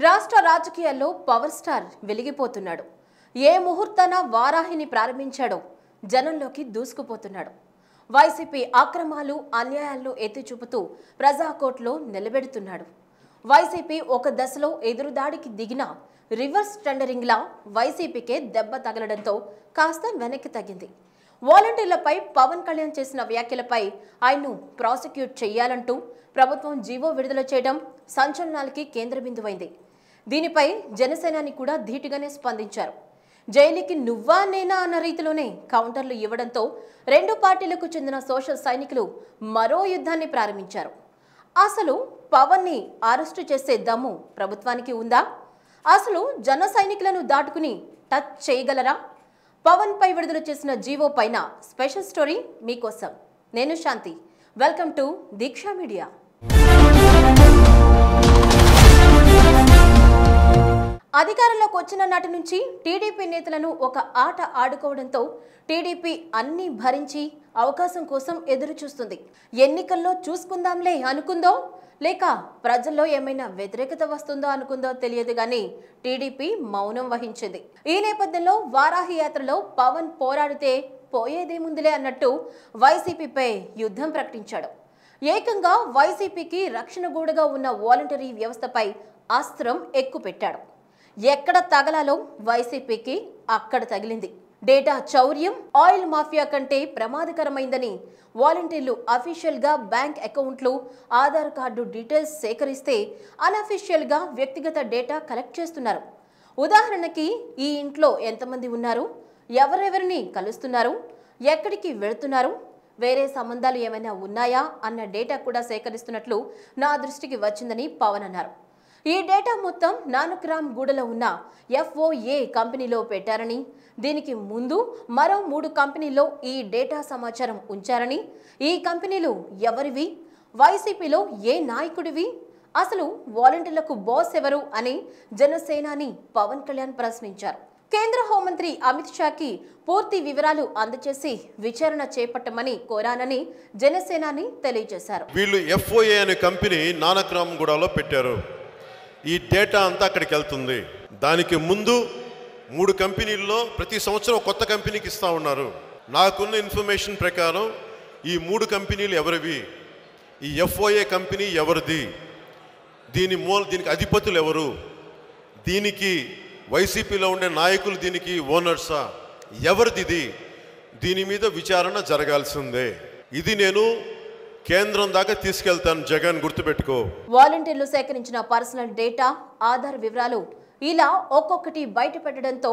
రాష్ట్ర రాజకీయాల్లో power star వెలిగిపోతున్నాడు. ఏ ముహూర్తాన వారాహిని ప్రారంభించాడో జనంలోకి దూసుకుపోతున్నాడు. వైసీపీ అక్రమాలు అన్యాయాలను ఎత్తి చూపుతూ ప్రజాకోర్టులో నిలబెడుతున్నాడు. వైసీపీ ఒక దశలో ఎదురుదాడికి దిగిన రివర్స్ టెండరింగ్లా వైసీపీకే దెబ్బ తగలడంతో కాస్త వెనక్కి తగ్గింది. వాలంటీర్లపై పవన్ కళ్యాణ్ చేసిన వ్యాఖ్యలపై ఆయన్ను ప్రాసిక్యూట్ చేయాలంటూ ప్రభుత్వం జీవో విడుదల చేయడం సంచలనాలకి కేంద్ర బిందువైంది. దీనిపై జనసేనాని కూడా ధీటుగానే స్పందించారు. జైలుకి నువ్వా నేనా అన్న రీతిలోనే కౌంటర్లు ఇవ్వడంతో రెండు పార్టీలకు చెందిన సోషల్ సైనికులు మరో యుద్ధాన్ని ప్రారంభించారు. అసలు పవన్ని అరెస్టు చేసే దమ్ము ప్రభుత్వానికి ఉందా? అసలు జన సైనికులను దాటుకుని టచ్ చేయగలరా? పవన్ పై విడుదల చేసిన జీవో పైన స్పెషల్ స్టోరీ మీకోసం. నేను Shanti. Welcome to Deeksha media. అధికారంలోకి వచ్చిన నాటి నుంచి టీడీపీ నేతలను ఒక ఆట ఆడుకోవడంతో టీడీపీ అన్ని భరించి అవకాశం కోసం ఎదురు చూస్తుంది. ఎన్నికల్లో చూసుకుందాంలే అనుకుందో, లేక ప్రజల్లో ఏమైనా వ్యతిరేకత వస్తుందో అనుకుందో తెలియదు కానీ టీడీపీ మౌనం వహించింది. ఈ నేపథ్యంలో వారాహి యాత్రలో పవన్ పోరాడితే పోయేదేముందిలే అన్నట్టు వైసీపీపై యుద్ధం ప్రకటించాడు. ఏకంగా వైసీపీకి రక్షణ గూడగా ఉన్న వాలంటరీ వ్యవస్థపై అస్త్రం ఎక్కుపెట్టాడు. ఎక్కడ తగలాలో వైసీపీకి అక్కడ తగిలింది. డేటా చౌర్యం ఆయిల్ మాఫియా కంటే ప్రమాదకరమైందని వాలంటీర్లు అఫీషియల్ గా బ్యాంక్ అకౌంట్లు, ఆధార్ కార్డు డీటెయిల్స్ సేకరిస్తే అన్అఫీషియల్ గా వ్యక్తిగత డేటా కలెక్ట్ చేస్తున్నారు. ఉదాహరణకి ఈ ఇంట్లో ఎంతమంది ఉన్నారు, ఎవరెవరిని కలుస్తున్నారు, ఎక్కడికి వెళుతున్నారు, వేరే సంబంధాలు ఏమైనా ఉన్నాయా అన్న డేటా కూడా సేకరిస్తున్నట్లు నా దృష్టికి వచ్చిందని పవన్ అన్నారు. ఈ డేటా మొత్తం నానక్రామ్ గూడలో ఉన్న FOA కంపెనీలో పెట్టారని, దీనికి ముందు మరో 3 కంపెనీల్లో ఈ డేటా సమాచారం ఉంచారని, ఈ కంపెనీలు ఎవరివి, వైసీపీలో ఏ నాయకుడివి, అసలు వాలంటీర్లకు బాస్ ఎవరు అని జనసేనాని పవన్ కళ్యాణ్ ప్రశ్నించారు. కేంద్ర హోంమంత్రి అమిత్ షాకి పూర్తి వివరాలు అందజేసి విచారణ చేపట్టమని కోరానని జనసేనాని తెలియజేశారు. వీళ్ళు FOA అనే కంపెనీ నానక్రామ్ గూడలో పెట్టారు. ఈ డేటా అంతా అక్కడికి వెళ్తుంది. దానికి ముందు 3 కంపెనీల్లో ప్రతి సంవత్సరం కొత్త కంపెనీకి ఇస్తూ ఉన్నారు. నాకున్న ఇన్ఫర్మేషన్ ప్రకారం ఈ 3 కంపెనీలు ఎవరివి, ఈ FOA కంపెనీ ఎవరిది, దీనికి అధిపతులు ఎవరు, దీనికి వైసీపీలో ఉండే నాయకులు దీనికి ఓనర్సా, ఎవరిది, దీని మీద విచారణ జరగాల్సిందే. ఇది నేను కేంద్రం దాకా తీసుకెళ్తాను, జగన్ గుర్తుపెట్టుకో. వాలంటీర్లు సేకరించిన పర్సనల్ డేటా, ఆధార్ వివరాలు ఇలా ఒక్కొక్కటి బయట పెట్టడంతో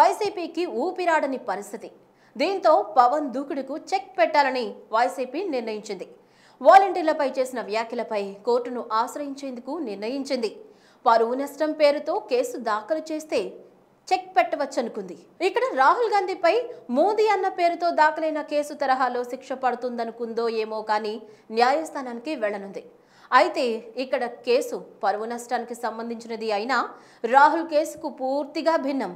వైసీపీకి ఊపిరాడని పరిస్థితి. దీంతో పవన్ దూకుడుకు చెక్ పెట్టాలని వైసీపీ నిర్ణయించింది. వాలంటీర్లపై చేసిన వ్యాఖ్యలపై కోర్టును ఆశ్రయించేందుకు నిర్ణయించింది. పరువు నష్టం పేరుతో కేసు దాఖలు చేస్తే చెక్ పెట్టవచ్చనుకుంది. ఇక్కడ రాహుల్ గాంధీపై మోదీ అన్న పేరుతో దాఖలైన కేసు తరహాలో శిక్ష పడుతుందనుకుందో ఏమో కానీ న్యాయస్థానానికి వెళ్లనుంది. అయితే ఇక్కడ కేసు పరువు నష్టానికి సంబంధించినది అయినా రాహుల్ కేసుకు పూర్తిగా భిన్నం.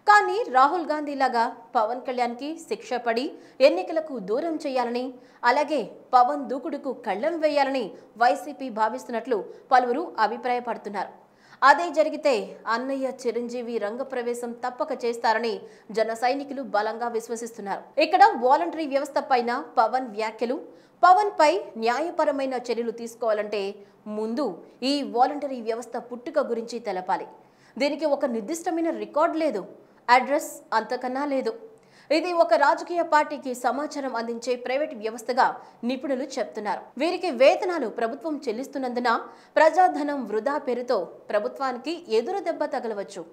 కానీ రాహుల్ గాంధీ లాగా పవన్ కళ్యాణ్కి శిక్ష పడి ఎన్నికలకు దూరం చేయాలని, అలాగే పవన్ దూకుడుకు కళ్లెం వేయాలని వైసీపీ భావిస్తున్నట్లు పలువురు అభిప్రాయపడుతున్నారు. అదే జరిగితే అన్నయ్య చిరంజీవి రంగప్రవేశం తప్పక చేస్తారని జన సైనికులు బలంగా విశ్వసిస్తున్నారు. ఇక్కడ వాలంటరీ వ్యవస్థ పైన పవన్ వ్యాఖ్యలు, పవన్ పై న్యాయపరమైన చర్యలు తీసుకోవాలంటే ముందు ఈ వాలంటరీ వ్యవస్థ పుట్టుక గురించి తెలపాలి. దీనికి ఒక నిర్దిష్టమైన రికార్డు లేదు, అడ్రస్ అంతకన్నా లేదు. ఇది ఒక రాజకీయ పార్టీకి సమాచారం అందించే ప్రైవేట్ వ్యవస్థగా నిపుణులు చెప్తున్నారు. వీరికి వేతనాలు ప్రభుత్వం చెల్లిస్తున్నందున ప్రజాధనం వృధా పేరుతో ప్రభుత్వానికి ఎదురు దెబ్బ తగలవచ్చు.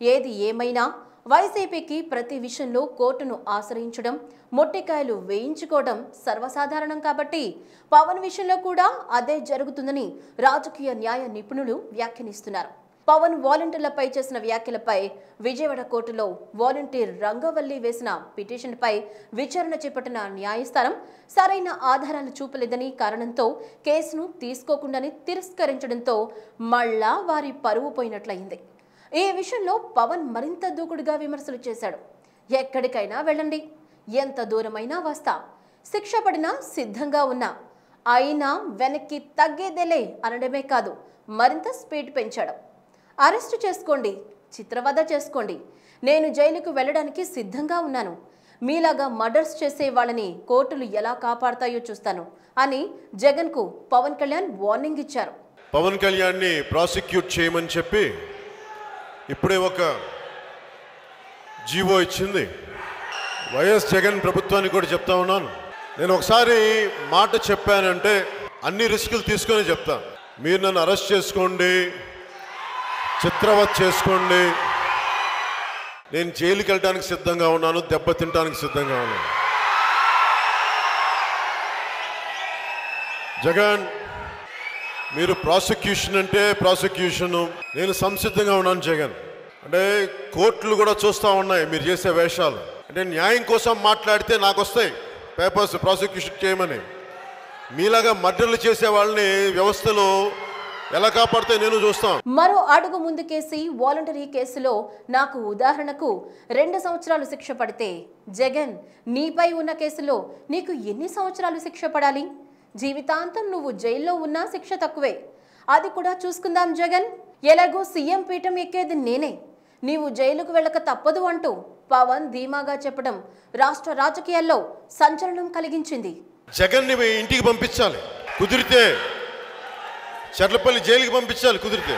ఏది ఏమైనా వైసీపీకి ప్రతి విషయంలో కోర్టును ఆశ్రయించడం, మొట్టికాయలు వేయించుకోవడం సర్వసాధారణం కాబట్టి పవన్ విషయంలో కూడా అదే జరుగుతుందని రాజకీయ న్యాయ నిపుణులు వ్యాఖ్యానిస్తున్నారు. పవన్ వాలంటీర్లపై చేసిన వ్యాఖ్యలపై విజయవాడ కోర్టులో వాలంటీర్ రంగవల్లి వేసిన పిటిషన్పై విచారణ చేపట్టిన న్యాయస్థానం సరైన ఆధారాలు చూపలేదని కారణంతో కేసును తీసుకోకుండానే తిరస్కరించడంతో మళ్ళా వారి పరువు పోయినట్లయింది. ఈ విషయంలో పవన్ మరింత దూకుడుగా విమర్శలు చేశాడు. ఎక్కడికైనా వెళ్ళండి, ఎంత దూరమైనా వస్తా, శిక్ష పడినా సిద్ధంగా ఉన్నా, అయినా వెనక్కి తగ్గేదేలే అనడమే కాదు మరింత స్పీడ్ పెంచాడు. అరెస్టు చేసుకోండి, చిత్రవద చేసుకోండి, నేను జైలుకు వెళ్ళడానికి సిద్ధంగా ఉన్నాను. మీలాగా మర్డర్స్ చేసే వాళ్ళని కోర్టులు ఎలా కాపాడతాయో చూస్తాను అని జగన్కు పవన్ కళ్యాణ్ వార్నింగ్ ఇచ్చారు. పవన్ కళ్యాణ్ని ప్రాసిక్యూట్ చేయమని చెప్పి ఇప్పుడే ఒక జీవో ఇచ్చింది. వైఎస్ జగన్ ప్రభుత్వానికి కూడా చెప్తా ఉన్నాను, నేను ఒకసారి మాట చెప్పానంటే అన్ని రిస్కులు తీసుకొని చెప్తా. మీరు నన్ను అరెస్ట్ చేసుకోండి, చిత్రవధ చేసుకోండి, నేను జైలుకి వెళ్ళడానికి సిద్ధంగా ఉన్నాను, దెబ్బ తినడానికి సిద్ధంగా ఉన్నాను. జగన్, మీరు ప్రాసిక్యూషన్ అంటే ప్రాసిక్యూషను, నేను సంసిద్ధంగా ఉన్నాను జగన్. అంటే కోర్టులు కూడా చూస్తూ ఉన్నాయి మీరు చేసే వేషాలు. అంటే న్యాయం కోసం మాట్లాడితే నాకు వస్తాయి పేపర్స్ ప్రాసిక్యూషన్ చేయమని. మీలాగా మర్డర్లు చేసే వాళ్ళని వ్యవస్థలో ఎలా కాపాడితే నేను చూస్తాను. మరో అడుగు ముందుకేసి వాలంటరీ కేసులో నాకు ఉదాహరణకు 2 సంవత్సరాలు శిక్ష పడితే, జగన్ నీపై ఉన్న కేసులో నీకు ఎన్ని సంవత్సరాలు శిక్ష పడాలి? జీవితాంతం నువ్వు జైల్లో ఉన్నా శిక్ష తక్కువే. అది కూడా చూసుకుందాం జగన్. ఎలాగో సీఎం పీఠం ఎక్కేది నేనే, నీవు జైలుకు వెళ్ళక తప్పదు అంటూ పవన్ ధీమాగా చెప్పడం రాష్ట్ర రాజకీయాల్లో సంచలనం కలిగించింది. జగన్ ని ఇంటికి పంపించాలి, కుదిరితే చర్లపల్లి జైలుకి పంపించాలి కుదిరితే.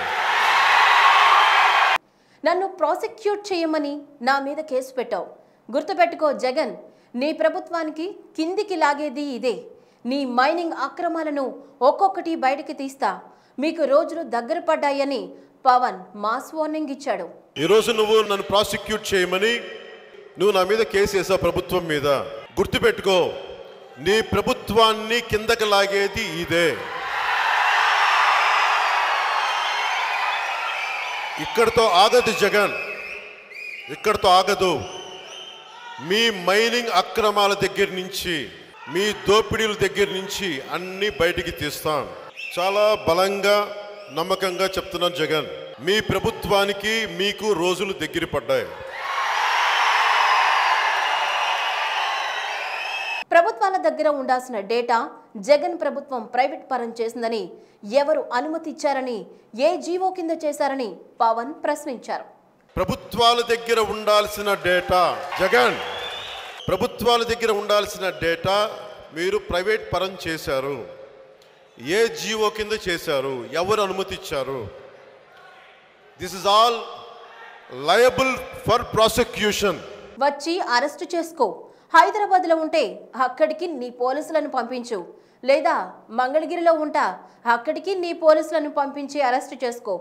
నన్ను ప్రాసిక్యూట్ చేయమని నా మీద కేసు పెట్టావు. గుర్తుపెట్టుకో జగన్, నీ ప్రభుత్వానికి కిందికి లాగేది ఇదే. నీ మైనింగ్ అక్రమాలను ఒక్కొక్కటి బయటికి తీస్తా, మీకు రోజులు దగ్గర పడ్డాయని పవన్ మాస్ వార్నింగ్ ఇచ్చాడు. ఈరోజు నువ్వు నన్ను ప్రాసిక్యూట్ చేయమని నువ్వు నా మీద కేసు వేసావు ప్రభుత్వం మీద. గుర్తుపెట్టుకో, నీ ప్రభుత్వాన్ని కిందకి లాగేది ఇదే. ఇక్కడితో ఆగదు జగన్, ఇక్కడితో ఆగదు. మీ మైనింగ్ అక్రమాల దగ్గర నుంచి, మీ దోపిడీల దగ్గర నుంచి అన్ని బయటికి తీస్తాం. చాలా బలంగా నమ్మకంగా చెప్తున్నాను జగన్, మీ ప్రభుత్వానికి మీకు రోజులు దగ్గర పడ్డాయి. ప్రభుత్వాల దగ్గర ఉండాల్సిన డేటా జగన్ ప్రభుత్వం ప్రైవేట్ పరం చేసిందని, ఎవరు అనుమతి ఇచ్చారని, ఏ జీవో కింద చేశారని పవన్ ప్రశ్నించారు. ప్రభుత్వాల దగ్గర ఉండాల్సిన డేటా జగన్, ప్రభుత్వాల దగ్గర ఉండాల్సిన డేటా మీరు ప్రైవేట్ పరం చేశారు. ఏ జీవో కింద చేశారు, ఎవరు అనుమతి ఇచ్చారు? This is all liable for prosecution. వచ్చి అరెస్టు చేసుకో. హైదరాబాద్లో ఉంటే అక్కడికి నీ పోలీసులను పంపించు, లేదా మంగళగిరిలో ఉంటా అక్కడికి నీ పోలీసులను పంపించి అరెస్టు చేసుకో.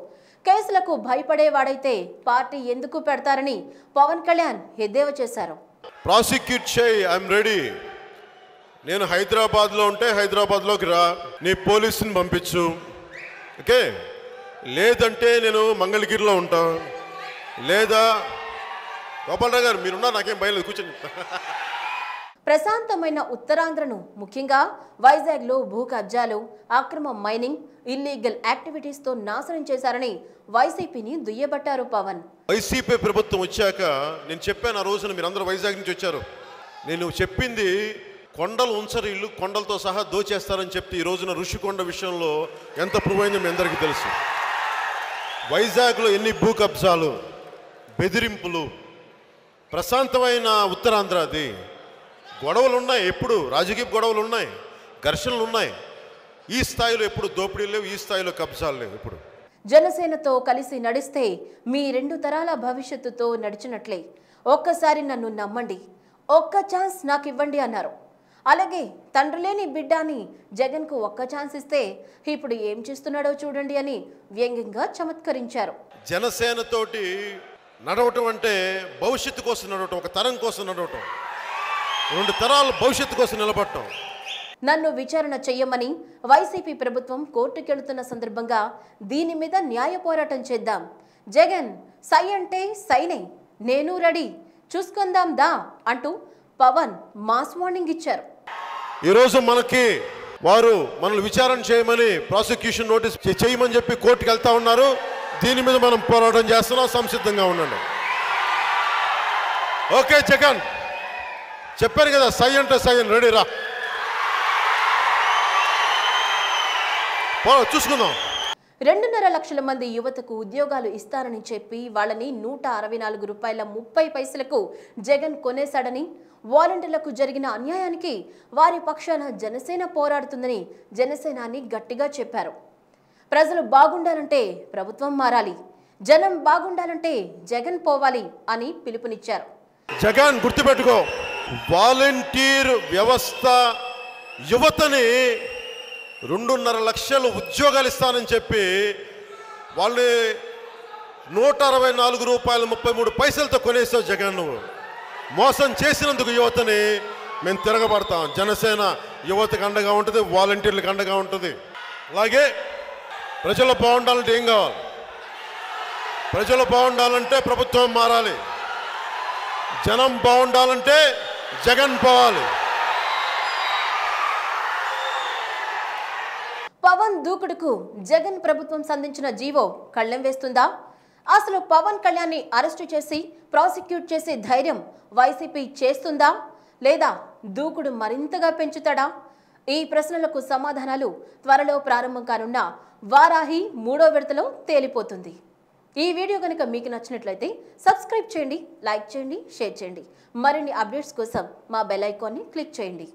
కేసులకు భయపడేవాడైతే పార్టీ ఎందుకు పెడతారని పవన్ కళ్యాణ్ ఎద్దేవా చేశారు. ప్రాసిక్యూట్ చేయి, ఐఎమ్ రెడీ. నేను హైదరాబాద్లో ఉంటే హైదరాబాద్లోకి రా, నీ పోలీసుని పంపించు, ఓకే? లేదంటే నేను మంగళగిరిలో ఉంటా, లేదా గోపాలరావు గారు మీరున్నా, నాకేం భయం లేదు, కూర్చొని. ప్రశాంతమైన ఉత్తరాంధ్రను, ముఖ్యంగా వైజాగ్లో భూ కబ్జాలు, అక్రమ మైనింగ్, ఇల్లీగల్ యాక్టివిటీస్తో నాశనం చేశారని వైసీపీని దుయ్యబట్టారు పవన్. వైసీపీ ప్రభుత్వం వచ్చాక నేను చెప్పాను, ఆ రోజున మీరు అందరూ వైజాగ్ నుంచి వచ్చారు, నేను చెప్పింది కొండలు ఉంచరు, ఇల్లు కొండలతో సహా దోచేస్తారని చెప్తే ఈ రోజున ఋషికొండ విషయంలో ఎంత ప్రూవ్ అయిందో మీ అందరికీ తెలుసు. వైజాగ్లో ఎన్ని భూ కబ్జాలు, బెదిరింపులు. ప్రశాంతమైన ఉత్తరాంధ్ర అది. గొడవలు ఉన్నాయి, ఎప్పుడు రాజకీయ గొడవలు ఉన్నాయి, ఘర్షణలు ఉన్నాయి. ఈ స్థాయిలో ఎప్పుడు దోపిడీలు లేవు, ఈ స్థాయిలో కబ్జాలు లేవు. ఇప్పుడు జనసేనతో కలిసి నడిస్తే మీ 2 తరాల భవిష్యత్తుతో నడిచినట్లే. ఒక్కసారి నన్ను నమ్మండి, ఒక్క ఛాన్స్ నాకు ఇవ్వండి అన్నారు. అలాగే తండ్రి లేని బిడ్డ అని జగన్కు ఒక్క ఛాన్స్ ఇస్తే ఇప్పుడు ఏం చేస్తున్నాడో చూడండి అని వ్యంగ్యంగా చమత్కరించారు. జనసేనతోటి నడవటం అంటే భవిష్యత్తు కోసం నడవటం, ఒక తరం కోసం నడవటం, 2 తరాల భవిష్యత్తు కోసం నిలబడటం. నన్ను విచారణ చెయ్యమని వైసీపీ ప్రభుత్వం కోర్టుకెళ్తున్న సందర్భంగా దీని మీద న్యాయ పోరాటం చేద్దాం. జగన్ సై అంటే సైనే, నేను రెడీ, చూసుకుందాం దా అంటూ పవన్ మాస్ వార్నింగ్ ఇచ్చారు. ఈరోజు వారు మనల్ని విచారణ చేయమని, ప్రాసిక్యూషన్ నోటీస్ చేయమని చెప్పి కోర్టుకు వెళ్తా ఉన్నారు. దీని మీద మనం పోరాటం చేస్తున్నాం, సంసిద్ధంగా ఉండండి. ఓకే జగన్, చెప్పారు కదా, సై అంటే సై అని, రెడీ రా, చూసుకుందాం. 2.5 లక్షల మంది యువతకు ఉద్యోగాలు ఇస్తారని చెప్పి వాళ్ళని 164 రూపాయల 30 పైసలకు జగన్ కొనేశాడని, వాలంటీర్లకు జరిగిన అన్యాయానికి వారి పక్షాన జనసేన పోరాడుతుందని జనసేనాని గట్టిగా చెప్పారు. ప్రజలు బాగుండాలంటే ప్రభుత్వం మారాలి, జనం బాగుండాలంటే జగన్ పోవాలి అని పిలుపునిచ్చారు. జగన్ గుర్తుపెట్టుకో, వాలంటీర్ వ్యవస్థ యువతని 2.5 లక్షలు ఉద్యోగాలు ఇస్తానని చెప్పి వాళ్ళు 164 రూపాయల 33 పైసలతో కొనేసావు జగన్. నువ్వు మోసం చేసినందుకు యువతని మేము తిరగబడతాం. జనసేన యువతకు అండగా ఉంటుంది, వాలంటీర్లకు అండగా ఉంటుంది. అలాగే ప్రజలు బాగుండాలంటే ఏం కావాలి? ప్రజలు బాగుండాలంటే ప్రభుత్వం మారాలి, జనం బాగుండాలంటే జగన్ పోవాలి. పవన్ దూకుడుకు జగన్ ప్రభుత్వం సంధించిన జీవో కళ్ళెం వేస్తుందా? అసలు పవన్ కళ్యాణ్ని అరెస్టు చేసి ప్రాసిక్యూట్ చేసే ధైర్యం వైసీపీ చేస్తుందా, లేదా దూకుడు మరింతగా పెంచుతాడా? ఈ ప్రశ్నలకు సమాధానాలు త్వరలో ప్రారంభం కానున్న వారాహి 3వ విడతలో తేలిపోతుంది. ఈ వీడియో కనుక మీకు నచ్చినట్లయితే సబ్స్క్రైబ్ చేయండి, లైక్ చేయండి, షేర్ చేయండి. మరిన్ని అప్డేట్స్ కోసం మా బెల్ ఐకాన్ని క్లిక్ చేయండి.